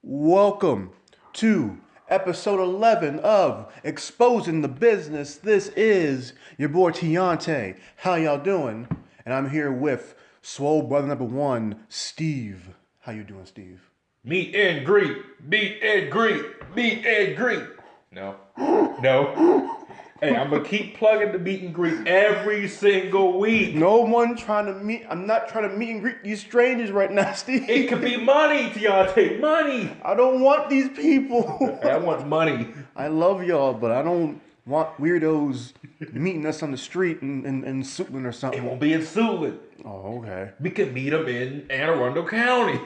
Welcome to episode 11 of Exposing the Business. This is your boy Tiante. How y'all doing? And I'm here with Swole Brother number one, Steve. How you doing, Steve? Meet and greet, meet and greet, meet and greet. No, no. Hey, I'm gonna keep plugging the meet and greet every single week. No one trying to meet. I'm not trying to meet and greet these strangers right now, Steve. It could be money, Tiante, money. I don't want these people. I want money. I love y'all, but I don't want weirdos meeting us on the street in Suitland or It something. won't be in Suitland. Oh, okay. We could meet them in Anne Arundel County.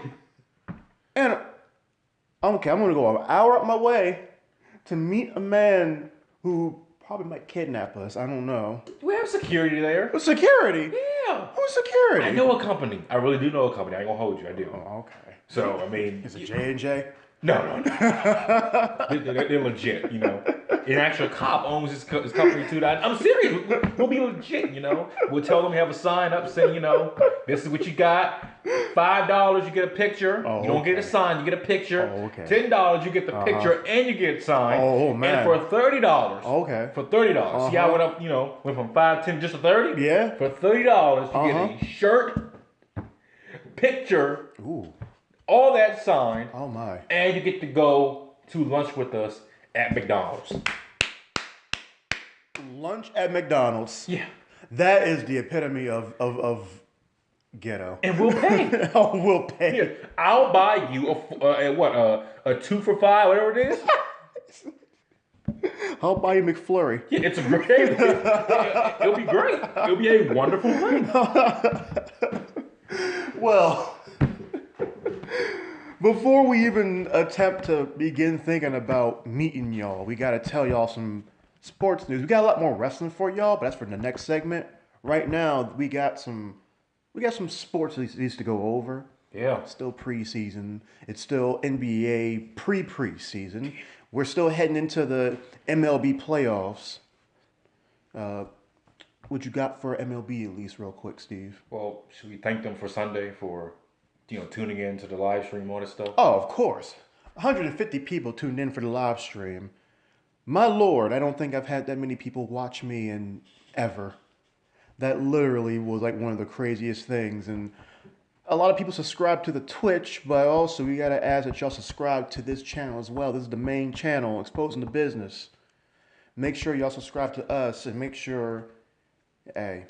And okay, I'm gonna go an hour up my way to meet a man who probably might kidnap us. I don't know. We have security there. Security? Yeah. Who's security? I know a company. I really do know a company. I ain't gonna hold you. I do. Oh, okay. So, I mean. Is it J&J? No. They're legit, you know. An actual cop owns his company too. I'm serious. We'll be legit, you know. We'll tell them we have a sign up saying, you know, this is what you got. $5, you get a picture. Oh, you don't okay. get a sign, you get a picture. Oh, okay. $10, you get the picture and you get a sign. Oh, man. And for $30. Okay. For $30. See how I went up, you know, went from 5, 10 just to 30? Yeah. For $30, you get a shirt, picture, Ooh. all that signed. Oh my. And you get to go to lunch with us at McDonald's. Lunch at McDonald's. Yeah. That is the epitome of ghetto. And we'll pay. Oh, we'll pay. Yeah. I'll buy you a 2 for $5, whatever it is. I'll buy you McFlurry. Yeah, it's a great. It'll be great. It'll be a wonderful thing. Well, before we even attempt to begin thinking about meeting y'all, we got to tell y'all some sports news. We got a lot more wrestling for y'all, but that's for the next segment. Right now, we got some sports that needs to go over. Yeah. Still preseason. It's still NBA preseason. We're still heading into the MLB playoffs. What you got for MLB at least, real quick, Steve? Well, should we thank them for Sunday for, tuning in to the live stream, all this stuff? Oh, of course. 150 people tuned in for the live stream. My Lord, I don't think I've had that many people watch me in ever. That literally was like one of the craziest things. And a lot of people subscribe to the Twitch, but also we gotta ask that y'all subscribe to this channel as well. This is the main channel, Exposing the Business. Make sure y'all subscribe to us and make sure, hey,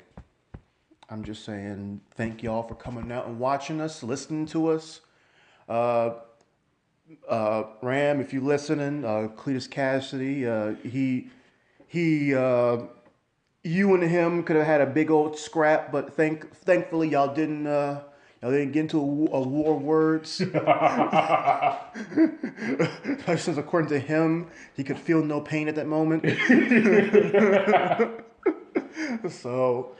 I'm just saying thank y'all for coming out and watching us, listening to us. Ram, if you're listening, Cletus Cassidy, you and him could have had a big old scrap, but thankfully y'all didn't get into a war of words. Since according to him, he could feel no pain at that moment. So,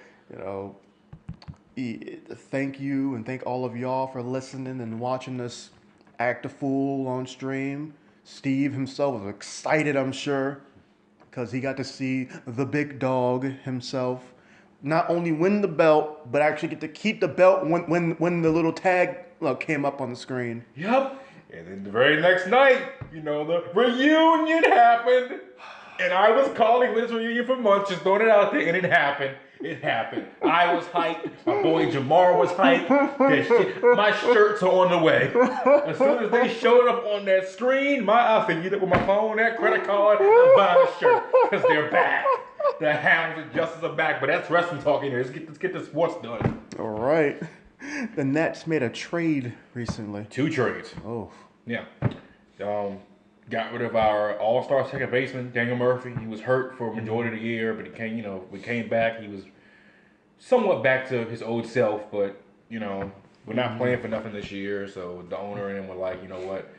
thank you and thank all of y'all for listening and watching us act a fool on stream. Steve himself was excited, I'm sure, because he got to see the big dog himself not only win the belt, but actually get to keep the belt when the little tag came up on the screen. Yep. And then the very next night, the reunion happened. And I was calling this reunion for months, just throwing it out there, and it happened. It happened. I was hyped. My boy Jamar was hyped. My shirts are on the way. As soon as they showed up on that screen, I said, with my phone, that credit card, I'm buying a shirt. Because they're back. The Hounds and Justice are back. But that's wrestling talk in here. Let's get the sports done. All right. The Nets made a trade recently. 2 trades. Oh. Yeah. Got rid of our all-star second baseman, Daniel Murphy. He was hurt for a majority of the year, but we came back. He was somewhat back to his old self, but, we're not playing for nothing this year, so the owner and him were like, you know what,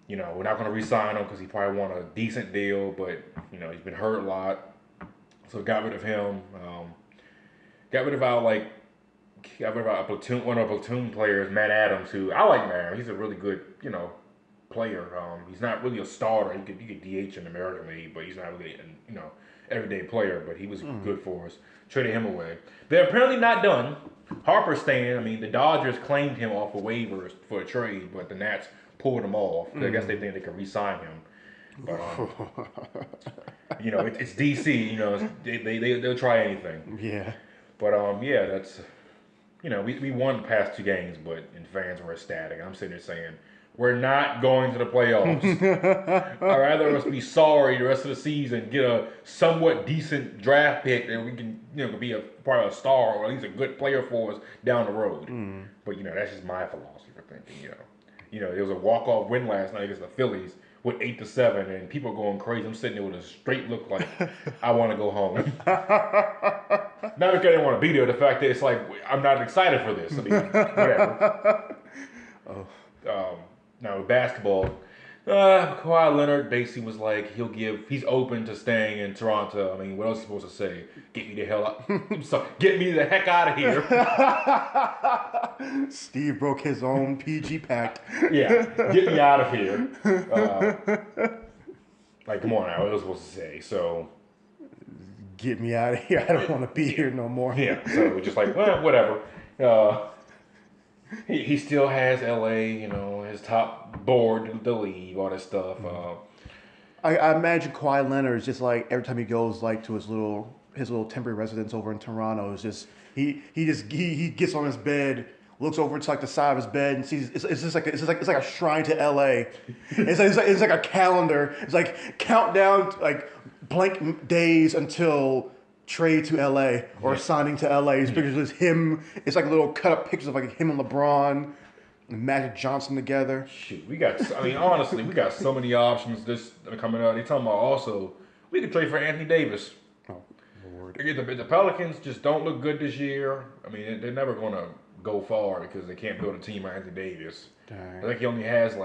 we're not going to re-sign him because he probably want a decent deal, but, he's been hurt a lot. So got rid of him. Got rid of one of our platoon players, Matt Adams, who I like Matt Adams. He's a really good, player. He's not really a starter. You could DH in the American League, but he's not really an everyday player. But he was good for us. Traded him away. They're apparently not done. Harper's staying. I mean, the Dodgers claimed him off of waivers for a trade, but the Nats pulled him off. I guess they think they can re-sign him. But, it's DC. They'll try anything. Yeah. But yeah, that's we won the past 2 games, and fans were ecstatic. I'm sitting there saying, we're not going to the playoffs. I'd rather us be sorry the rest of the season, get a somewhat decent draft pick, and we can be a part of a star or at least a good player for us down the road. But that's just my philosophy for thinking. There was a walk-off win last night against the Phillies with 8-7, and people are going crazy. I'm sitting there with a straight look like I want to go home. Not because I didn't want to be there. The fact that it's like I'm not excited for this. I mean, whatever. Now with basketball, Kawhi Leonard basically was like he's open to staying in Toronto. I mean, what else is he supposed to say? Get me the hell out! Get me the heck out of here! Steve broke his own PG pact. Yeah, get me out of here. Come on now, what was I supposed to say? So, get me out of here. I don't want to be here no more. Yeah, so it was just like, well, whatever. He still has LA, his top board, the league, all that stuff. I imagine Kawhi Leonard is just like every time he goes to his little temporary residence over in Toronto, is just he gets on his bed, looks over to the side of his bed and sees it's like a shrine to LA. It's like a calendar. It's like countdown blank days until trade to LA or signing to LA. His pictures is him. It's like little cut up pictures of him and LeBron and Magic Johnson together. Shoot, honestly, we got so many options coming out. They're talking about also we could trade for Anthony Davis. Oh Lord. The Pelicans just don't look good this year. I mean, they're never gonna go far because they can't build a team around Anthony Davis. Dang. I think he only has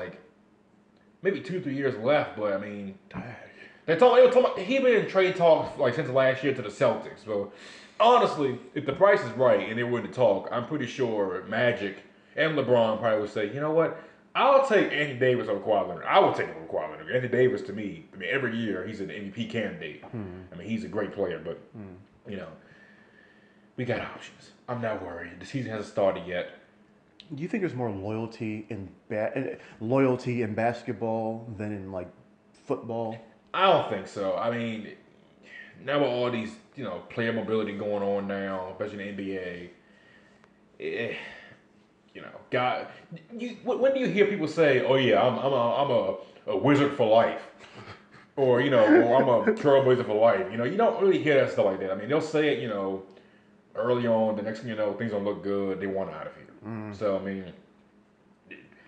maybe 2-3 years left, but I mean, Dang. they were talking about he been in trade talks since last year to the Celtics. So honestly, if the price is right and they're willing to talk, I'm pretty sure Magic and LeBron probably would say, you know what, I'll take Anthony Davis over Kawhi Leonard. I will take him over Kawhi Leonard. Anthony Davis, to me, every year he's an MVP candidate. I mean, he's a great player, but we got options. I'm not worried. The season hasn't started yet. Do you think there's more loyalty in basketball than in football? I don't think so. I mean, now with all these player mobility going on now, especially in the NBA, when do you hear people say, "Oh yeah, I'm a wizard for life," or or I'm a trailblazer for life? You don't really hear that stuff like that. I mean, they'll say it, early on. The next thing you know, things don't look good. They want out of here. So I mean,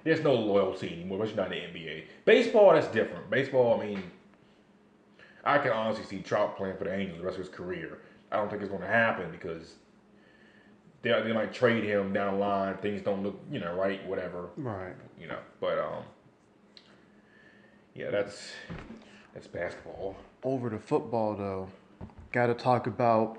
there's no loyalty anymore, especially not in the NBA. Baseball, that's different. Baseball, I mean, I can honestly see Trout playing for the Angels the rest of his career. I don't think it's going to happen because they might trade him down the line. Things don't look, right, whatever. Right. But yeah, that's basketball. Over to football though, got to talk about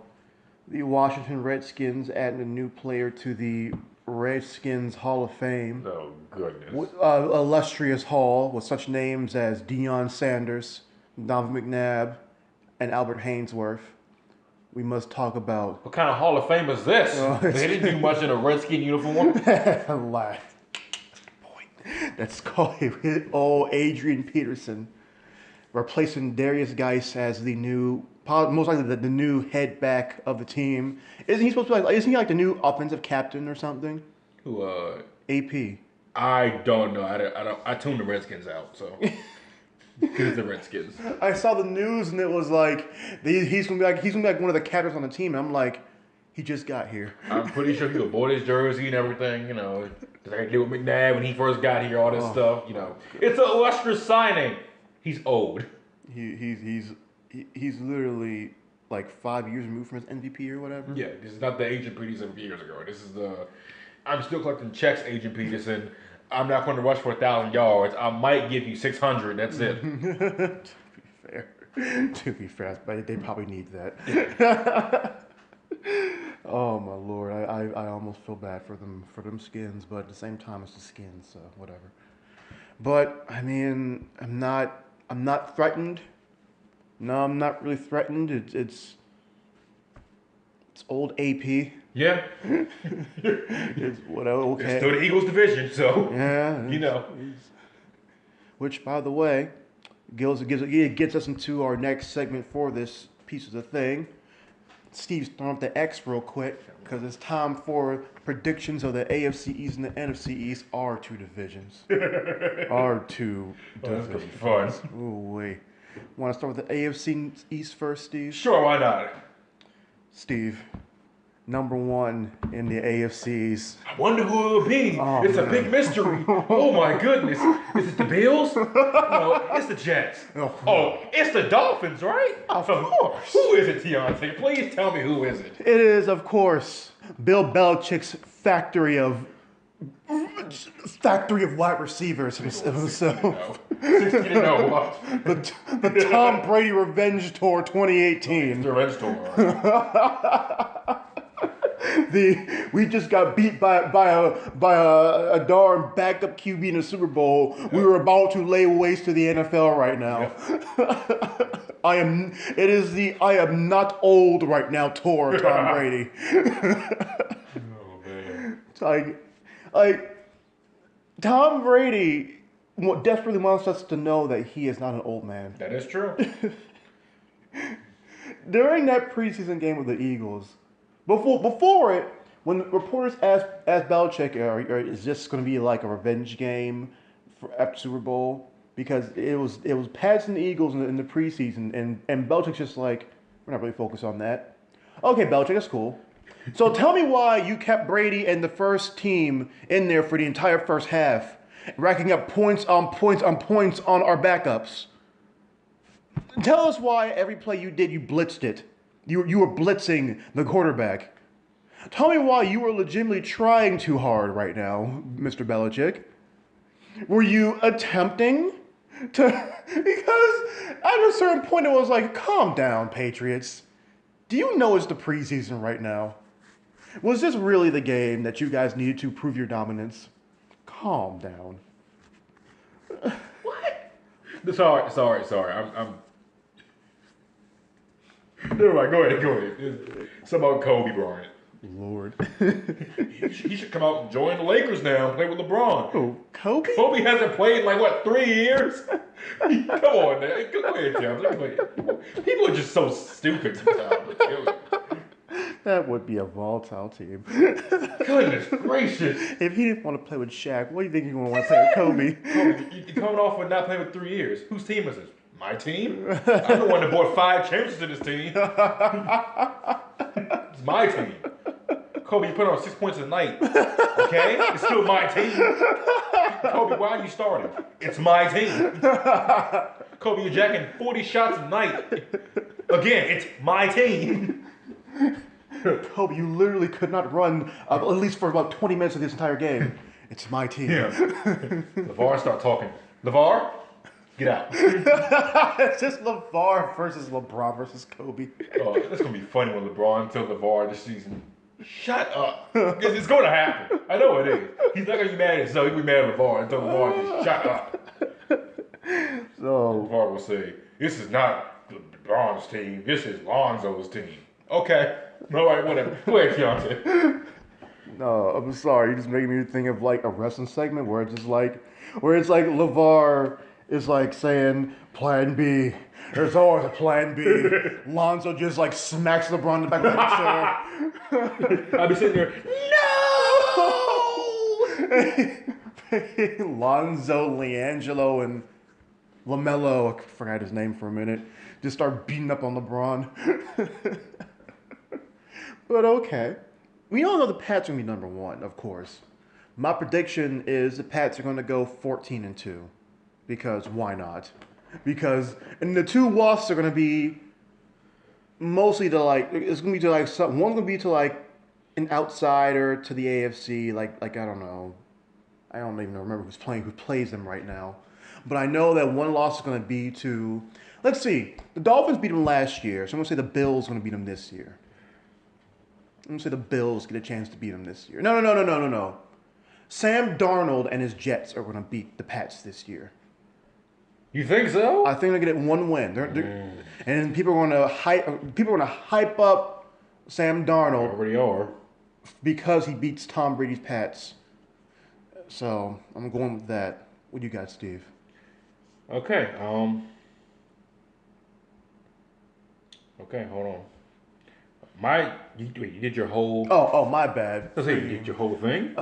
the Washington Redskins adding a new player to the Redskins Hall of Fame. Oh goodness. Illustrious hall with such names as Deion Sanders, Donovan McNabb, and Albert Haynesworth. We must talk about... What kind of Hall of Fame is this? They didn't do much in a Redskin uniform. Lie. That's called Adrian Peterson, replacing Darius Geis as the new, most likely the new head back of the team. Isn't he supposed to be isn't he the new offensive captain or something? Who? AP. I don't know. I tuned the Redskins out, so. Because it's the Redskins. I saw the news and it was he's gonna be like one of the captains on the team. And I'm like, he just got here. I'm pretty sure he bought his jersey and everything. Just like I did with McNabb when he first got here, all this stuff. It's an illustrious signing. He's old. He's literally 5 years removed from his MVP or whatever. Yeah, this is not the Agent Peterson years ago. This is I'm still collecting checks, Agent Peterson. I'm not going to rush for 1,000 yards. I might give you 600. That's it. To be fair, but they probably need that. Oh my Lord, I almost feel bad for them Skins, but at the same time it's the Skins, so whatever. But I mean, I'm not threatened. No, I'm not really threatened. It's old AP. Yeah. It's whatever. Okay. It's still the Eagles division, so yeah. which, by the way, gets us into our next segment for this piece of the thing. Steve's throwing up the X real quick because it's time for predictions of the AFC East and the NFC East. Our two divisions. Our two That's divisions. gonna be fun. Ooh, wait. Want to start with the AFC East first, Steve? Sure, why not? Steve, number one in the AFCs. I wonder who it will be. Oh, It's man. a big mystery. Oh my goodness. Is it the Bills? No, it's the Jets. Oh, it's the Dolphins, right? Of course. Who is it, Deontay? Please tell me who is it. It is, of course, Bill Belichick's factory of wide receivers himself. 16-0. What? The Tom Brady Revenge Tour 2018. The Revenge Tour. We just got beat by a darn backup QB in the Super Bowl. Yep. We were about to lay waste to the NFL right now. Yep. I am not old right now tour of Tom Brady. Oh man. It's like Tom Brady desperately wants us to know that he is not an old man. That is true. During that preseason game with the Eagles, before it, when reporters asked Belichick, is this going to be like a revenge game after Super Bowl? Because it was Pats and the Eagles in the preseason, and Belichick's just like, we're not really focused on that. Okay, Belichick, that's cool. So tell me why you kept Brady and the first team in there for the entire first half, racking up points on points on points on our backups. Tell us why every play you did, you blitzed it. You were blitzing the quarterback. Tell me why you were legitimately trying too hard right now, Mr. Belichick. Were you attempting to... Because at a certain point it was like, calm down, Patriots. Do you know it's the preseason right now? Was this really the game that you guys needed to prove your dominance? Calm down. What? Sorry. I'm. Never mind. Go ahead. It's about Kobe Bryant. Lord. He should come out and join the Lakers now and play with LeBron. Oh, Kobe? Kobe hasn't played in 3 years? Come on, man. Go ahead, Tim. People are just so stupid sometimes. That would be a volatile team. Goodness gracious. If he didn't want to play with Shaq, what do you think he's going to want to play with Kobe? Kobe, you're coming off with not playing for 3 years. Whose team is it? My team? I'm the one that brought 5 championships to this team. It's my team. Kobe, you put on 6 points a night. Okay? It's still my team. Kobe, why are you starting? It's my team. Kobe, you're jacking 40 shots a night. Again, it's my team. Kobe, you literally could not run at least for about 20 minutes of this entire game. It's my team. Yeah. LeVar, start talking. LeVar, get out. It's just LeVar versus LeBron versus Kobe. Oh, that's going to be funny when LeBron tells LeVar this season, shut up. It's going to happen. I know it is. He's not going to be mad at himself. He'll be mad at LeVar until LeVar just shut up. So LeVar will say, this is not LeBron's team. This is Lonzo's team. Okay. All right, whatever. Go ahead, Keontae. no, I'm sorry. You just making me think of like a wrestling segment where it's like LeVar is like saying Plan B. There's always a Plan B. Lonzo just like smacks LeBron in the back of the chair. I'll be sitting there. No. Lonzo, LiAngelo, and LaMelo. I forgot his name for a minute. Just start beating up on LeBron. But okay. We all know the Pats are going to be number one, of course. My prediction is the Pats are going to go 14-2. Because why not? And the 2 losses are going to be mostly to it's going to be to one's going to be to an outsider to the AFC, I don't know. I don't even remember who plays them right now. But I know that one loss is going to be to, let's see, the Dolphins beat them last year, so I'm going to say the Bills are going to beat them this year. I'm going to say the Bills get a chance to beat them this year. No. Sam Darnold and his Jets are going to beat the Pats this year. You think so? I think they're going to get one win. And people are going to hype up Sam Darnold. They already are. Because he beats Tom Brady's Pats. So I'm going with that. What do you got, Steve? Okay. Okay. Hold on. You did your whole. Oh, my bad. Let's say you did Freaking. your whole thing.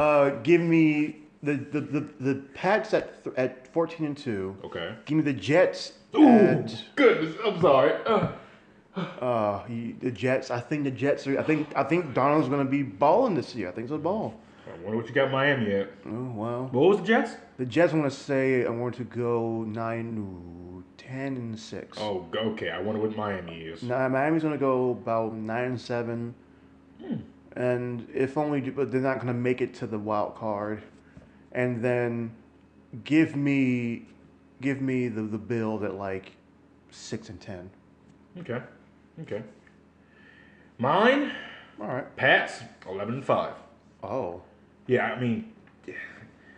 Give me the Pats at 14-2. Okay. Give me the Jets Ooh, at goodness. I'm sorry. the Jets. I think the Jets are. I think Donald's gonna be balling this year. I think it's a ball. I wonder what you got Miami at. Oh well. What was the Jets? The Jets want to say I'm going to go 9-10-6. Oh, okay. I wonder what Miami is. Now Miami's going to go about 9-7, and if only, but they're not going to make it to the wild card. And then give me, the Bills at like 6-10. Okay. Okay. Mine, All right. Pats, 11-5. Oh. Yeah, I mean,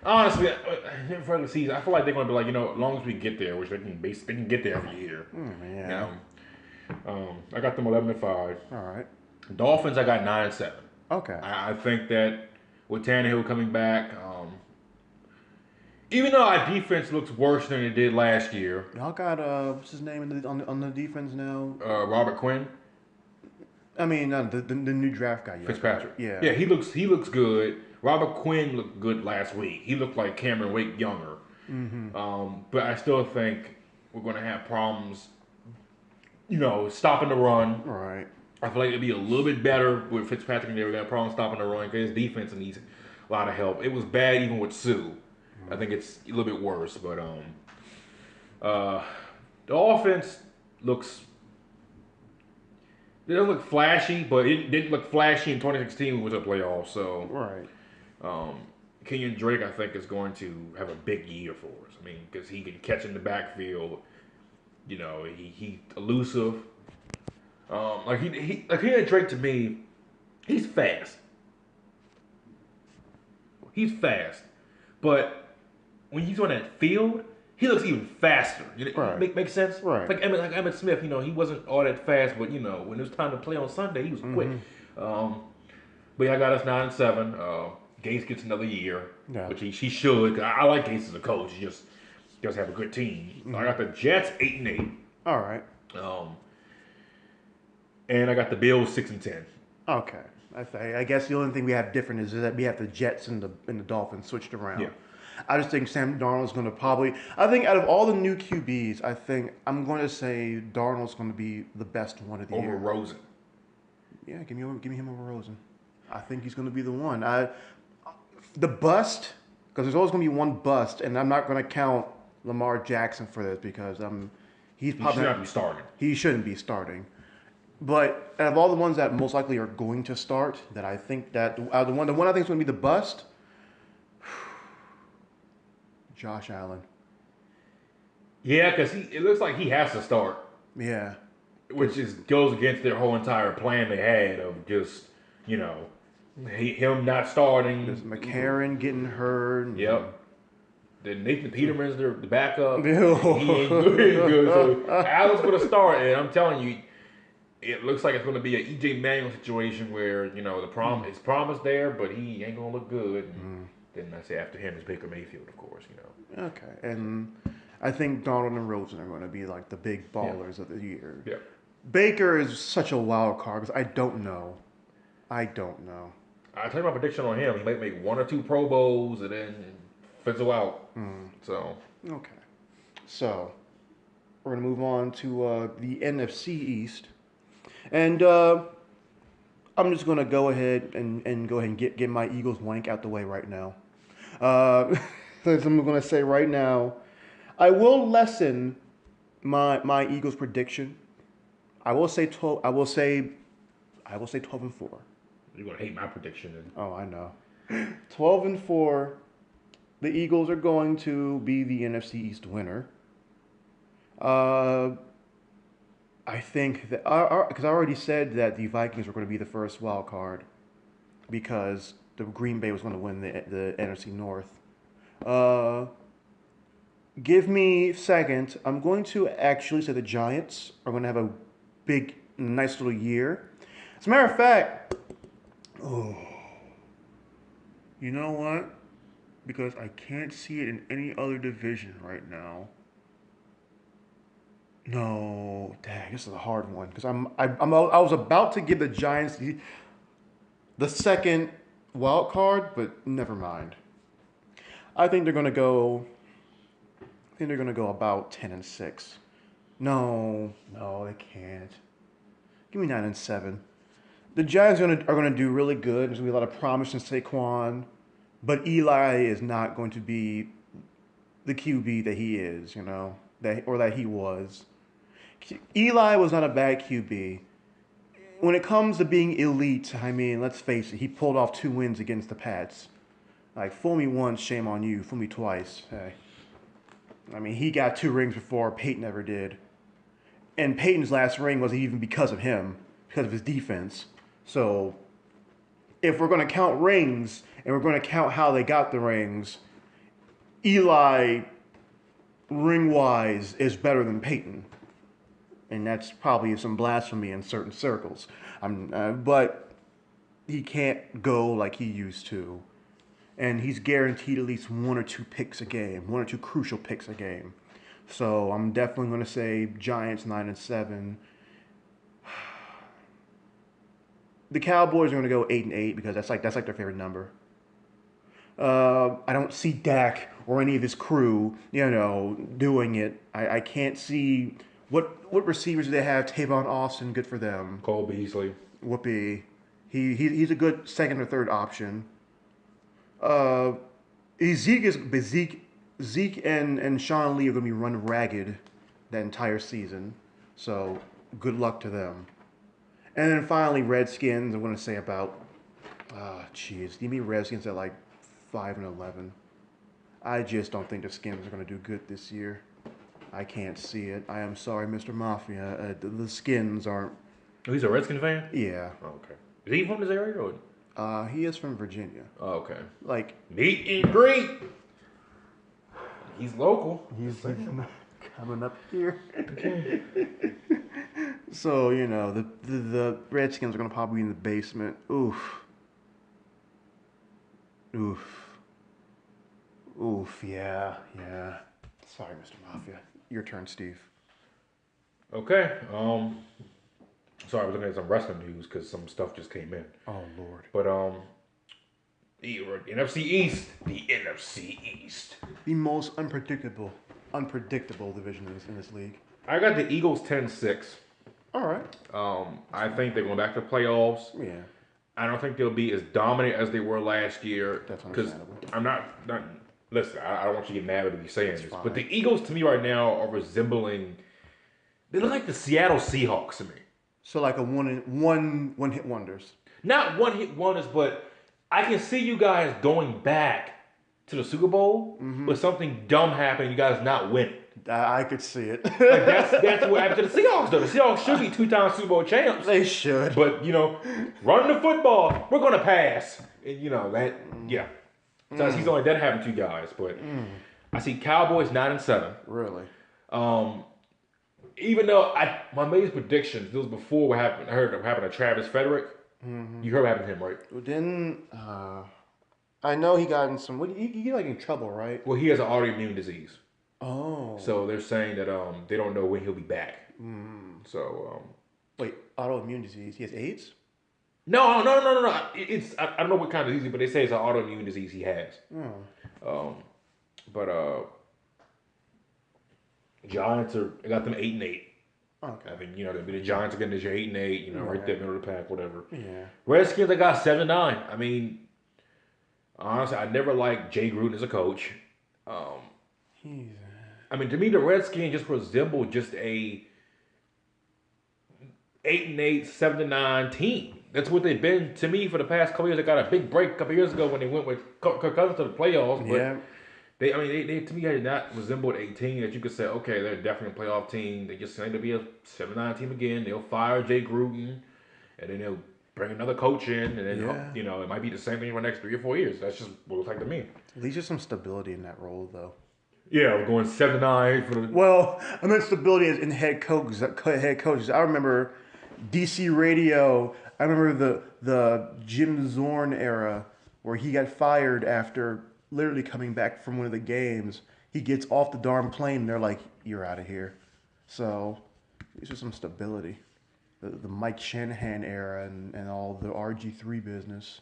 honestly, in front of the season, I feel like they're going to be like, as long as we get there, which they can get there every year. Yeah. I got them 11-5. All right. Dolphins, I got 9-7. Okay. I think that with Tannehill coming back, even though our defense looks worse than it did last year, Y'all got what's his name on the defense now? Robert Quinn, I mean, the new draft guy. Fitzpatrick. Yeah. Yeah, he looks good. Robert Quinn looked good last week. He looked like Cameron Wake younger. But I still think we're going to have problems, stopping the run. Right. I feel like it'd be a little bit better with Fitzpatrick and they were going to have problems stopping the run because his defense needs a lot of help. It was bad even with Sue. I think it's a little bit worse. But the offense looks. It doesn't look flashy, but it didn't look flashy in 2016 when we went to the playoffs. So, Right. Kenyon Drake, I think, is going to have a big year for us. I mean, because he can catch in the backfield. He elusive. Kenyon Drake to me, he's fast. He's fast, but when he's on that field, he looks even faster. Right. Make sense? Right. Like Emmitt Smith, he wasn't all that fast, but when it was time to play on Sunday, he was quick. But yeah, I got us 9-7. Gase gets another year, which he should. 'Cause I like Gase as a coach. He just does have a good team. I got the Jets 8-8. All right. And I got the Bills 6-10. Okay. I guess the only thing we have different is that we have the Jets and the Dolphins switched around. Yeah. I just think Sam Darnold's going to probably. I think out of all the new QBs, I think I'm going to say Darnold's going to be the best one of the Over year. Rosen. Yeah, give me him over Rosen. I think he's going to be the one. The bust, because there's always going to be one bust, and I'm not going to count Lamar Jackson for this because he's He probably should not be starting. He shouldn't be starting. But out of all the ones that most likely are going to start, that I think that the one I think is going to be the bust, Josh Allen. Yeah, because it looks like he has to start. Yeah. Which goes against their whole entire plan they had of just, him not starting. There's McCarron getting hurt. Yep. Then Nathan Peterman's the backup. Ew. He ain't good. So Allen's going to start, and I'm telling you, it looks like it's going to be an E.J. Manuel situation where, his promise there, but he ain't going to look good. And then I say after him is Baker Mayfield, of course, Okay. And I think Donald and Rosen are going to be like the big ballers of the year. Yeah. Baker is such a wild card because I don't know. I tell you my prediction on him. He might make 1 or 2 Pro Bowls and then fizzle out. So. Okay. So, we're going to move on to the NFC East. And I'm just going to go ahead and get my Eagles wank out the way right now. As I'm going to say right now, I will lessen my Eagles prediction. I will say 12. I will say 12-4. You're gonna hate my prediction. Then. Oh, I know. 12-4. The Eagles are going to be the NFC East winner. I think that because I already said that the Vikings were going to be the first wild card because the Green Bay was going to win the NFC North. Give me second. I'm going to actually say the Giants are going to have a big, nice little year. As a matter of fact, you know what? Because I can't see it in any other division right now. No, dang, this is a hard one because I was about to give the Giants the second wild card, but never mind. I think they're gonna go. I think they're gonna go about 10-6. No, no, they can't. Give me 9-7. The Giants are gonna do really good. There's gonna be a lot of promise in Saquon, but Eli is not going to be the QB that he is. That he was. Eli was not a bad QB. When it comes to being elite, I mean, let's face it, he pulled off 2 wins against the Pats. Like, fool me once, shame on you. Fool me twice. Hey. I mean, he got 2 rings before Peyton ever did. And Peyton's last ring wasn't even because of him, because of his defense. So, if we're going to count rings, and we're going to count how they got the rings, Eli, ring-wise, is better than Peyton. And that's probably some blasphemy in certain circles. But he can't go like he used to. And he's guaranteed at least 1 or 2 picks a game, 1 or 2 crucial picks a game. So I'm definitely going to say Giants 9-7. The Cowboys are going to go 8-8 because that's like their favorite number. I don't see Dak or any of his crew, doing it. I can't see what receivers do they have. Tavon Austin, good for them. Cole Beasley. Whoopee. He's a good second or third option. Zeke and Sean Lee are going to be run ragged that entire season. So good luck to them. And then finally, Redskins. I'm going to say about, give me Redskins at like 5-11. I just don't think the Skins are going to do good this year. I can't see it. I am sorry, Mr. Mafia. The Skins aren't. Oh, he's a Redskin fan? Yeah. Oh, okay. Is he from this area? Or? He is from Virginia. Oh, okay. Like, meet and greet. He's local. He's coming up here. Okay. So, the Redskins are going to probably be in the basement. Oof. Oof, yeah. Sorry, Mr. Mafia. Your turn, Steve. Okay. Sorry, I was looking at some wrestling news because some stuff just came in. Oh, Lord. But, the NFC East. The NFC East. The most unpredictable division in this league. I got the Eagles 10-6. All right. I think they're going back to the playoffs. Yeah. I don't think they'll be as dominant as they were last year. That's understandable. I'm not listen, I don't want you to get mad at me saying this, fine. but the Eagles to me right now are resembling. They look like the Seattle Seahawks to me. So like a one hit wonders. Not one hit wonders, but I can see you guys going back to the Super Bowl, but something dumb happened. You guys not winning. I could see it. Like that's what happened to the Seahawks, though. The Seahawks should be 2-time Super Bowl champs. They should. But, running the football, we're going to pass. And, that, yeah. So I see something like that happen to you guys. But I see Cowboys 9-7. Really? Even though my made predictions, this was before what happened. I heard what happened to Travis Frederick. Mm-hmm. You heard what happened to him, right? Well, then, I know he got in some, he got in trouble, right? Well, he has an autoimmune disease. Oh. So they're saying that they don't know when he'll be back. So wait, autoimmune disease? He has AIDS? No. It's I don't know what kind of disease, but they say it's an autoimmune disease he has. Giants got them 8-8. Okay. I mean, the Giants are getting this year 8-8. Right there, middle of the pack, whatever. Yeah. Redskins, I got 7-9. I mean, honestly, I never liked Jay Gruden as a coach. I mean, to me, the Redskins just resemble just a 8-8, 7-9 team. That's what they've been to me for the past couple years. They got a big break a couple years ago when they went with Kirk Cousins to the playoffs. But yeah. They to me had not resembled a team that you could say, okay, they're definitely a playoff team. They just seem to be a 7-9 team again. They'll fire Jay Gruden, and then they'll bring another coach in, and then it might be the same thing for the next 3 or 4 years. That's just what it looks like to me. At least there's some stability in that role, though. Yeah, we're going 7-9 for the. Well, I meant stability in head coaches. I remember DC Radio. I remember the Jim Zorn era where he got fired after literally coming back from one of the games. He gets off the darn plane and they're like, "You're out of here." So these are some stability. The Mike Shanahan era and all the RG3 business.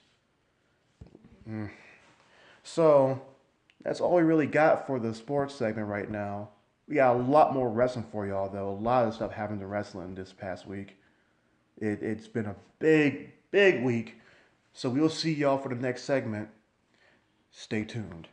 So that's all we really got for the sports segment right now. We got a lot more wrestling for y'all though. A lot of stuff happened to wrestling this past week. It's been a big week. So we'll see y'all for the next segment. Stay tuned.